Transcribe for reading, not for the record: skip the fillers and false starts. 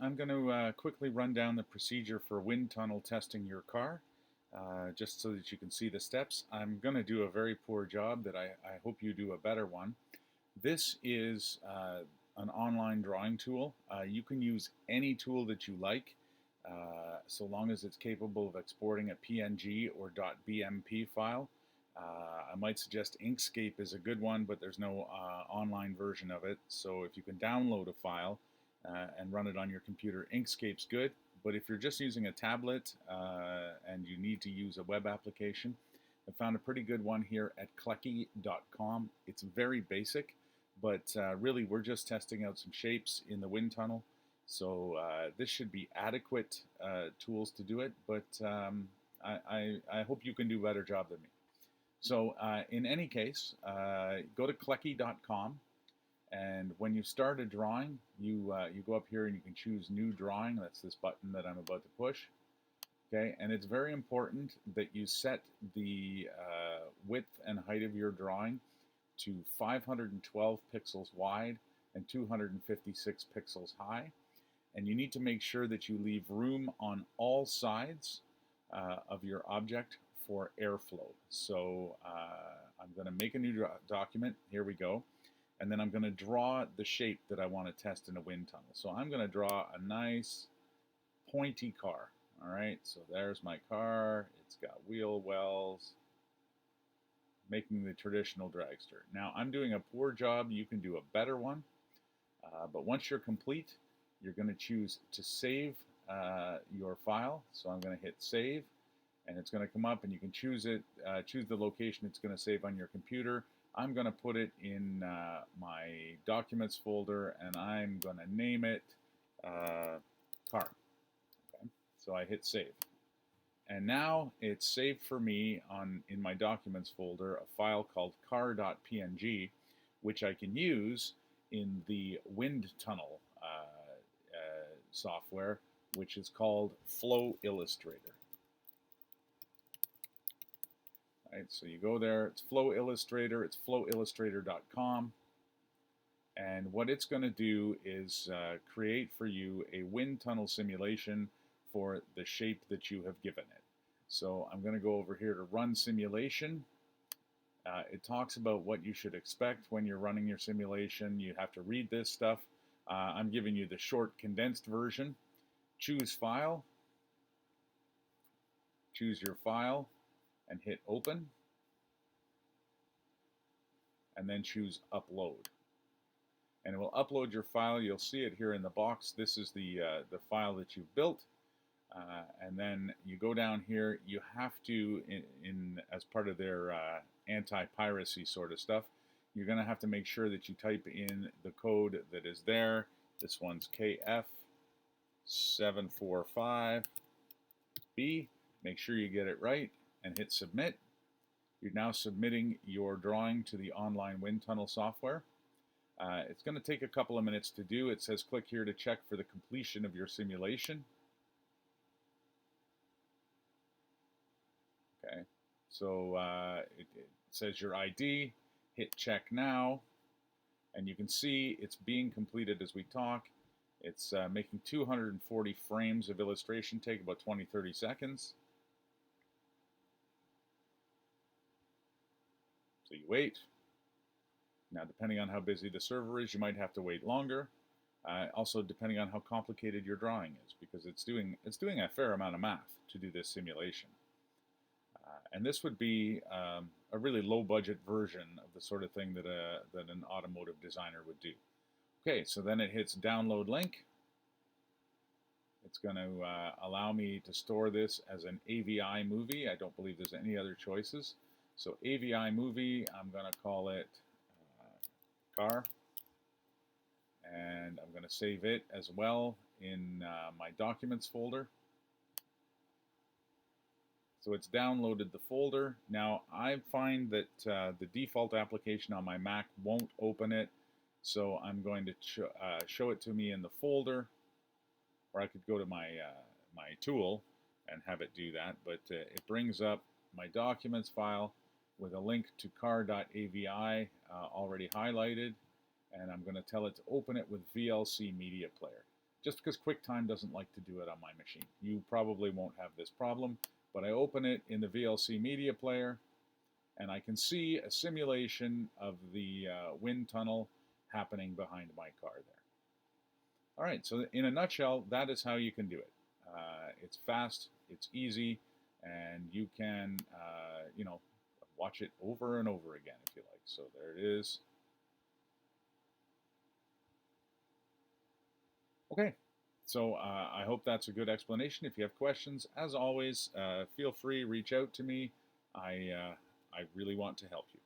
I'm going to quickly run down the procedure for wind tunnel testing your car, just so that you can see the steps. I'm going to do a very poor job that I hope you do a better one. This is an online drawing tool. You can use any tool that you like, so long as it's capable of exporting a PNG or .bmp file. I might suggest Inkscape is a good one, but there's no online version of it. So if you can download a file and run it on your computer, Inkscape's good. But if you're just using a tablet and you need to use a web application, I found a pretty good one here at Klecky.com. It's very basic, but really we're just testing out some shapes in the wind tunnel. So this should be adequate tools to do it, but I hope you can do a better job than me. So in any case, go to Klecky.com, and when you start a drawing, you go up here and you can choose New Drawing. That's this button that I'm about to push. Okay, and it's very important that you set the width and height of your drawing to 512 pixels wide and 256 pixels high. And you need to make sure that you leave room on all sides of your object for airflow. So I'm going to make a new document. Here we go. And then I'm going to draw the shape that I want to test in a wind tunnel. So I'm going to draw a nice pointy car. All right, so there's my car. It's got wheel wells, making the traditional dragster. Now I'm doing a poor job. You can do a better one. But once you're complete, you're going to choose to save your file. So I'm going to hit save, and it's going to come up, and you can choose it. Choose the location it's going to save on your computer. I'm going to put it in my documents folder, and I'm going to name it car. Okay. So I hit save. And now it's saved for me in my documents folder a file called car.png, which I can use in the wind tunnel software, which is called Flow Illustrator. Right, so you go there, it's Flow Illustrator, it's flowillustrator.com, and what it's going to do is create for you a wind tunnel simulation for the shape that you have given it. So I'm going to go over here to run simulation. It talks about what you should expect when you're running your simulation. You have to read this stuff. I'm giving you the short condensed version. Choose file, choose your file, and hit open, and then choose upload. And it will upload your file. You'll see it here in the box. This is the file that you've built. And then you go down here. You have to, as part of their anti-piracy sort of stuff, you're going to have to make sure that you type in the code that is there. This one's KF745B. Make sure you get it right and hit submit. You're now submitting your drawing to the online wind tunnel software. It's going to take a couple of minutes to do. It says click here to check for the completion of your simulation. Okay, so it says your ID. Hit check now, and you can see it's being completed as we talk. It's making 240 frames of illustration, take about 20-30 seconds. So you wait. Now, depending on how busy the server is, you might have to wait longer. Also, depending on how complicated your drawing is, because it's doing a fair amount of math to do this simulation. And this would be a really low-budget version of the sort of thing that an automotive designer would do. Okay, so then it hits download link. It's going to allow me to store this as an AVI movie. I don't believe there's any other choices. So AVI movie, I'm going to call it car. And I'm going to save it as well in my documents folder. So it's downloaded the folder. Now I find that the default application on my Mac won't open it, so I'm going to show it to me in the folder, or I could go to my my tool and have it do that. But it brings up my documents file with a link to car.avi already highlighted, and I'm going to tell it to open it with VLC Media Player. just because QuickTime doesn't like to do it on my machine. You probably won't have this problem, but I open it in the VLC media player, and I can see a simulation of the wind tunnel happening behind my car there. All right, so in a nutshell, that is how you can do it. It's fast, it's easy, and you can, watch it over and over again if you like. So there it is. Okay, so I hope that's a good explanation. If you have questions, as always, feel free, reach out to me. I really want to help you.